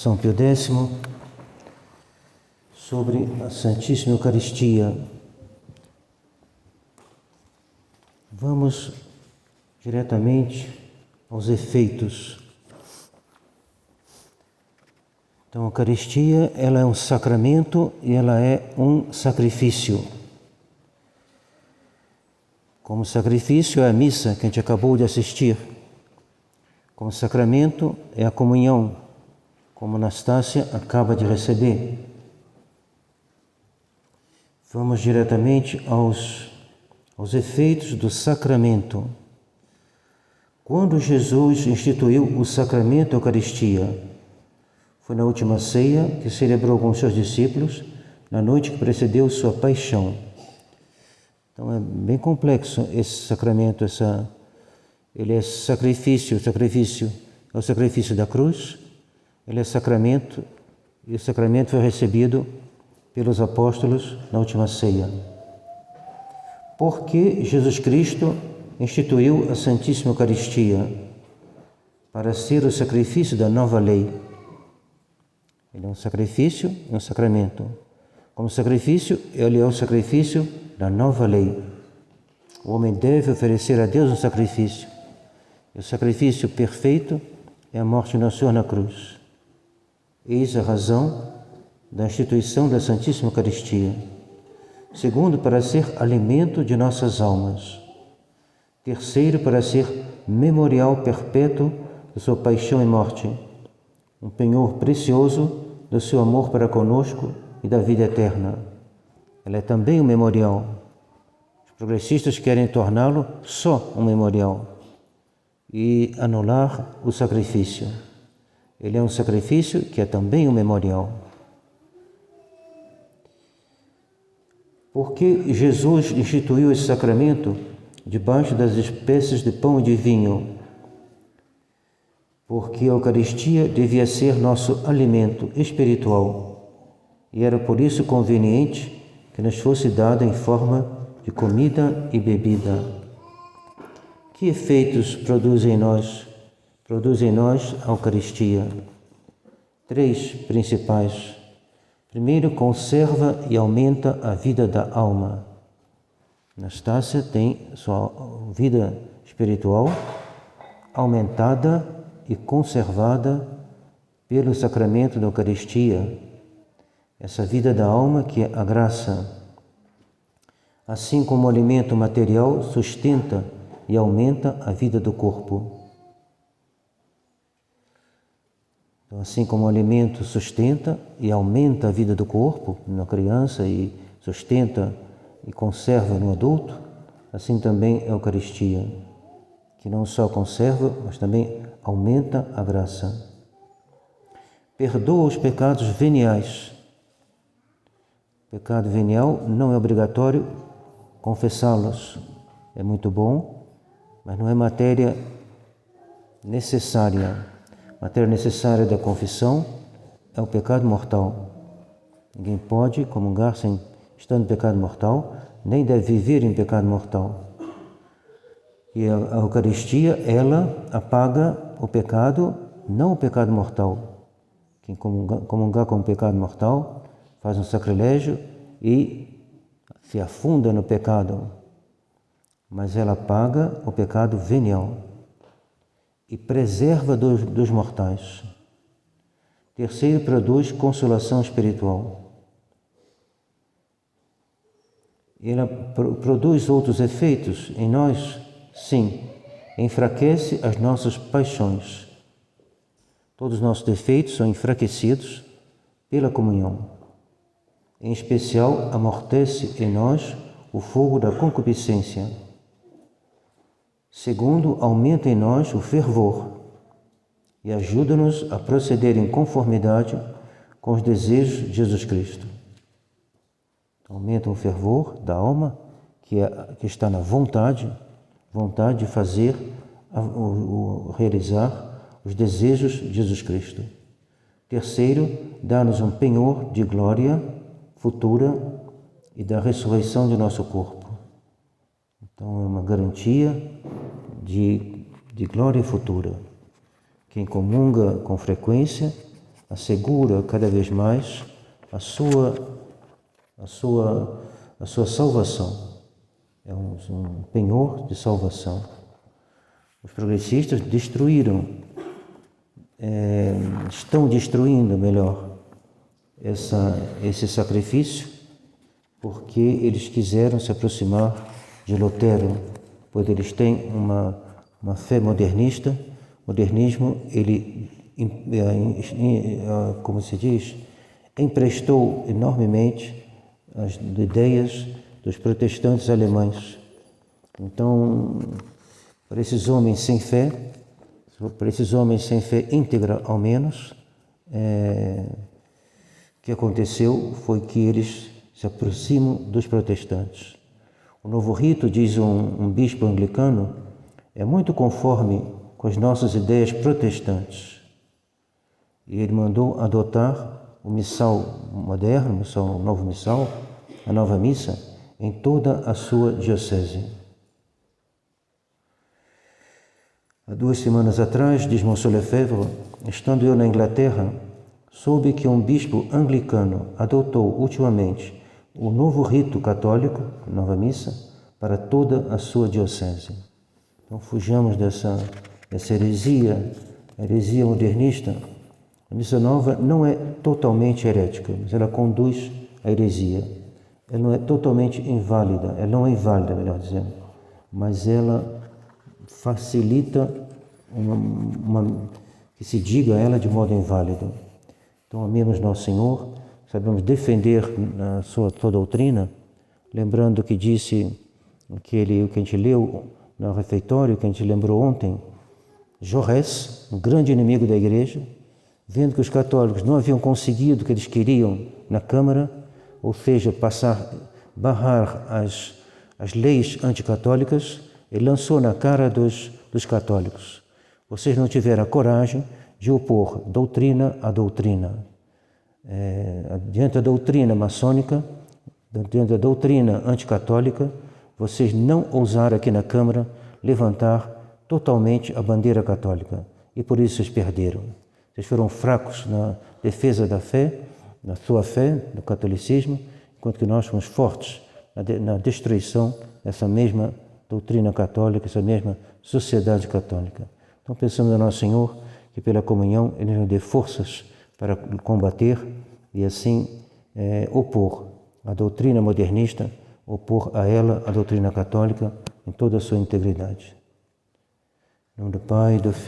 São Pio X, sobre a Santíssima Eucaristia. Vamos diretamente aos efeitos. Então, a Eucaristia, ela é um sacramento e ela é um sacrifício. Como sacrifício é a missa que a gente acabou de assistir. Como sacramento é a comunhão, como Anastácia acaba de receber. Vamos diretamente aos efeitos do sacramento. Quando Jesus instituiu o sacramento da Eucaristia, foi na última ceia que celebrou com os seus discípulos, na noite que precedeu sua paixão. Então é bem complexo esse sacramento, ele é sacrifício é o sacrifício da cruz, ele é sacramento, e o sacramento foi recebido pelos apóstolos na última ceia. Porque Jesus Cristo instituiu a Santíssima Eucaristia para ser o sacrifício da nova lei. Ele é um sacrifício e um sacramento. Como sacrifício, ele é o sacrifício da nova lei. O homem deve oferecer a Deus um sacrifício. E o sacrifício perfeito é a morte de Nosso Senhor na cruz. Eis a razão da instituição da Santíssima Eucaristia. Segundo, para ser alimento de nossas almas. Terceiro, para ser memorial perpétuo de sua paixão e morte. Um penhor precioso do seu amor para conosco e da vida eterna. Ela é também um memorial. Os progressistas querem torná-lo só um memorial e anular o sacrifício. Ele é um sacrifício que é também um memorial. Porque Jesus instituiu esse sacramento debaixo das espécies de pão e de vinho? Porque a Eucaristia devia ser nosso alimento espiritual e era por isso conveniente que nos fosse dada em forma de comida e bebida. Que efeitos produz em nós? Produz em nós a Eucaristia. 3 principais. Primeiro, conserva e aumenta a vida da alma. Anastácia tem sua vida espiritual aumentada e conservada pelo sacramento da Eucaristia. Essa vida da alma que é a graça. Assim como o alimento material sustenta e aumenta a vida do corpo. Então, assim como o alimento sustenta e aumenta a vida do corpo na criança e sustenta e conserva no adulto, assim também a Eucaristia, que não só conserva, mas também aumenta a graça. Perdoa os pecados veniais. Pecado venial não é obrigatório confessá-los. É muito bom, mas não é matéria necessária. Matéria necessária da confissão é o pecado mortal. Ninguém pode comungar sem estando em pecado mortal, nem deve viver em pecado mortal. E a Eucaristia, ela apaga o pecado, não o pecado mortal. Quem comungar com o pecado mortal faz um sacrilégio e se afunda no pecado. Mas ela apaga o pecado venial e preserva dos mortais. Terceiro, produz consolação espiritual. Ela produz outros efeitos em nós? Sim, enfraquece as nossas paixões. Todos os nossos defeitos são enfraquecidos pela comunhão. Em especial, amortece em nós o fogo da concupiscência. Segundo, aumenta em nós o fervor e ajuda-nos a proceder em conformidade com os desejos de Jesus Cristo. Aumenta o fervor da alma, que está na vontade de fazer, realizar os desejos de Jesus Cristo. Terceiro, dá-nos um penhor de glória futura e da ressurreição de nosso corpo. Então é uma garantia de glória futura. Quem comunga com frequência assegura cada vez mais a sua salvação. É um penhor de salvação. Os progressistas estão destruindo, melhor, esse sacrifício, porque eles quiseram se aproximar de Lutero, pois eles têm uma fé modernista. O modernismo, ele, como se diz, emprestou enormemente as ideias dos protestantes alemães. Então, para esses homens sem fé íntegra ao menos, o que aconteceu foi que eles se aproximam dos protestantes. O novo rito, diz um bispo anglicano, é muito conforme com as nossas ideias protestantes. E ele mandou adotar o missal moderno, o novo missal, a nova missa, em toda a sua diocese. Há 2 semanas atrás, diz Monsieur Lefebvre, estando eu na Inglaterra, soube que um bispo anglicano adotou ultimamente o novo rito católico, nova missa, para toda a sua diocese. Então fujamos dessa heresia, a heresia modernista. A missa nova não é totalmente herética, mas ela conduz à heresia. Ela não é totalmente inválida, ela não é inválida, melhor dizendo, mas ela facilita que se diga ela de modo inválido. Então, amemos Nosso Senhor, sabemos defender a sua doutrina, lembrando que disse o que a gente leu no refeitório, que a gente lembrou ontem, Jaurès, um grande inimigo da Igreja, vendo que os católicos não haviam conseguido o que eles queriam na Câmara, ou seja, barrar as leis anticatólicas, ele lançou na cara dos católicos: vocês não tiveram a coragem de opor doutrina à doutrina. Diante da doutrina maçônica, diante da doutrina anticatólica, vocês não ousaram aqui na Câmara levantar totalmente a bandeira católica. E por isso vocês perderam. Vocês foram fracos na defesa da fé, na sua fé, do catolicismo, enquanto que nós fomos fortes na destruição dessa mesma doutrina católica, essa mesma sociedade católica. Então pensamos no Nosso Senhor, que pela comunhão Ele nos dê forças para combater e assim opor a doutrina modernista, opor a ela a doutrina católica em toda a sua integridade. Em nome do Pai, do Filho